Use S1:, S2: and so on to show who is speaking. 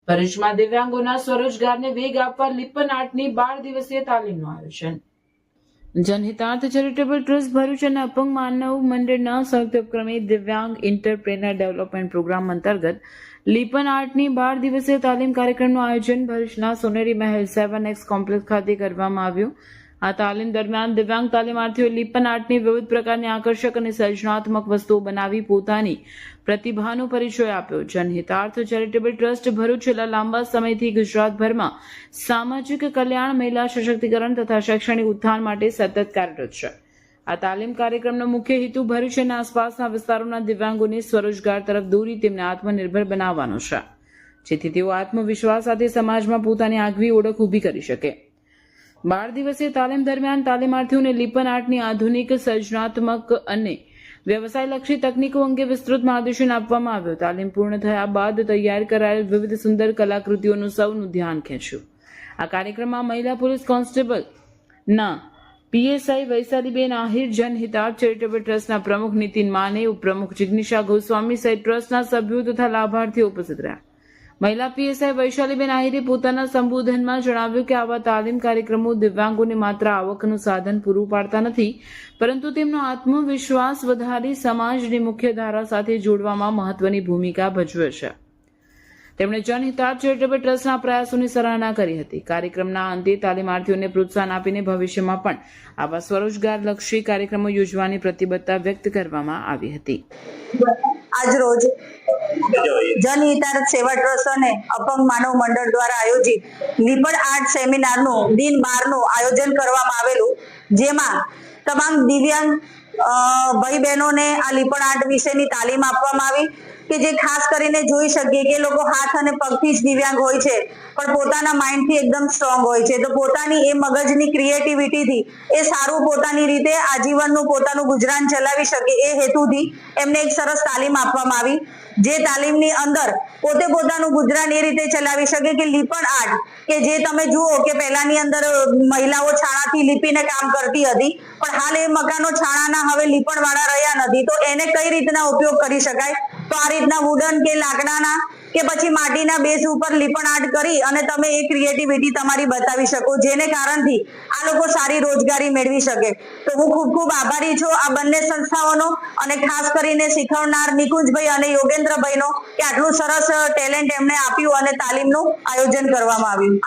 S1: ભરૂચમાં દિવ્યાંગોના સ્વરોજગારને વેગ આપવા લિપન આર્ટની 12 દિવસીય તાલીમનું આયોજન. જનહિતાર્થ ચેરિટેબલ ટ્રસ્ટ ભરૂચ અને અપંગ માનવ મંડળના સંયુક્ત ઉપક્રમે દિવ્યાંગ ઇન્ટરપ્રેનર ડેવલપમેન્ટ પ્રોગ્રામ અંતર્ગત લિપન આર્ટની 12 દિવસીય તાલીમ કાર્યક્રમનું આયોજન ભરૂચના સોનેરી મહેલ 7X કોમ્પ્લેક્સ ખાતે કરવામાં આવ્યું. આ તાલીમ દરમિયાન દિવ્યાંગ તાલીમાર્થીઓએ લિપન આર્ટની વિવિધ પ્રકારની આકર્ષક અને સર્જનાત્મક વસ્તુઓ બનાવી પોતાની પ્રતિભાનો પરિચય આપ્યો. જનહિતાર્થ ચેરિટેબલ ટ્રસ્ટ ભરૂચ છેલ્લા લાંબા સમયથી ગુજરાતભરમાં સામાજિક કલ્યાણ, મહિલા સશક્તિકરણ તથા શૈક્ષણિક ઉત્થાન માટે સતત કાર્યરત છે. આ તાલીમ કાર્યક્રમનો મુખ્ય હેતુ ભરૂચ અને આસપાસના વિસ્તારોના દિવ્યાંગોને સ્વરોજગાર તરફ દોરી તેમને આત્મનિર્ભર બનાવવાનો છે, જેથી તેઓ આત્મવિશ્વાસ સાથે સમાજમાં પોતાની આગવી ઓળખ ઊભી કરી શકે. 12 દિવસીય તાલીમ દરમિયાન તાલીમાર્થીઓને લિપન આર્ટની આધુનિક, સર્જનાત્મક અને વ્યવસાયલક્ષી તકનીકો અંગે વિસ્તૃત માર્ગદર્શન આપવામાં આવ્યું. તાલીમ પૂર્ણ થયા બાદ તૈયાર કરાયેલ વિવિધ સુંદર કલાકૃતિઓનું સૌનું ધ્યાન ખેંચ્યું. આ કાર્યક્રમમાં મહિલા પોલીસ કોન્સ્ટેબલ ના PSI વૈશાલીબેન આહિર, જનહિતાર્થ ચેરિટેબલ ટ્રસ્ટના પ્રમુખ નીતિન માને, ઉપપ્રમુખ જિગ્નિશા ગોસ્વામી સહિત ટ્રસ્ટના સભ્યો તથા લાભાર્થીઓ ઉપસ્થિત રહ્યા. મહિલા PSI વૈશાલીબેન આહિરે પોતાના સંબોધનમાં જણાવ્યું કે આવા તાલીમ કાર્યક્રમો દિવ્યાંગોને માત્ર આવકનું સાધન પૂરું પાડતા નથી, પરંતુ તેમનો આત્મવિશ્વાસ વધારી સમાજની મુખ્ય ધારા સાથે જોડવામાં મહત્વની ભૂમિકા ભજવે છે. તેમણે જનહિતાર્થ ચેરિટેબલ ટ્રસ્ટના પ્રયાસોની સરાહના કરી હતી. કાર્યક્રમના અંતે તાલીમાર્થીઓને પ્રોત્સાહન આપીને ભવિષ્યમાં પણ આવા સ્વરોજગારલક્ષી કાર્યક્રમો યોજવાની પ્રતિબદ્ધતા વ્યક્ત કરવામાં આવી હતી.
S2: આજરોજ જનહિતાર્થ સેવા ટ્રસ્ટ અને અપંગ માનવ મંડળ દ્વારા આયોજિત લિપન આર્ટ સેમિનારનું દિન 12 નું આયોજન કરવામાં આવેલું, જેમાં તમામ દિવ્યાંગ ભાઈ બહેનોને આ લિપન આર્ટ વિશેની તાલીમ આપવામાં આવી કે જે ખાસ કરીને જોઈ શકીએ કે લોકો હાથ અને પગથી જ દિવ્યાંગ હોય છે, પણ પોતાના માઇન્ડથી એકદમ સ્ટ્રોંગ હોય છે. તો પોતાની એ મગજની ક્રિએટિવિટીથી એ સારું પોતાની રીતે આજીવનનું પોતાનું ગુજરાન ચલાવી શકે એ હેતુથી એમને એક સરસ તાલીમ આપવામાં આવી, જે તાલીમની અંદર પોતે પોતાનું ગુજરાન એ રીતે ચલાવી શકે કે લિપન આર્ટ કે જે તમે જુઓ કે પહેલાની અંદર મહિલાઓ છાણાથી લીપીને કામ કરતી હતી, પણ હાલ એ મકાનો છાણાના હવે લીપણ વાળા રહ્યા નથી. તો એને કઈ રીતના ઉપયોગ કરી શકાય, તો આ રીતના વુડન કે લાકડાના કે પછી માટીના બેઝ ઉપર લિપન આર્ટ કરી અને તમે એ ક્રિએટિવિટી તમારી બતાવી શકો, જેને કારણથી આ લોકો સારી રોજગારી મેળવી શકે. તો હું ખૂબ ખૂબ આભારી છું આ બંને સંસ્થાઓનો, અને ખાસ કરીને શીખવનાર નિકુંજભાઈ અને યોગેન્દ્રભાઈનો કે આટલું સરસ ટેલેન્ટ એમને આપ્યું અને તાલીમનું આયોજન કરવામાં આવ્યું.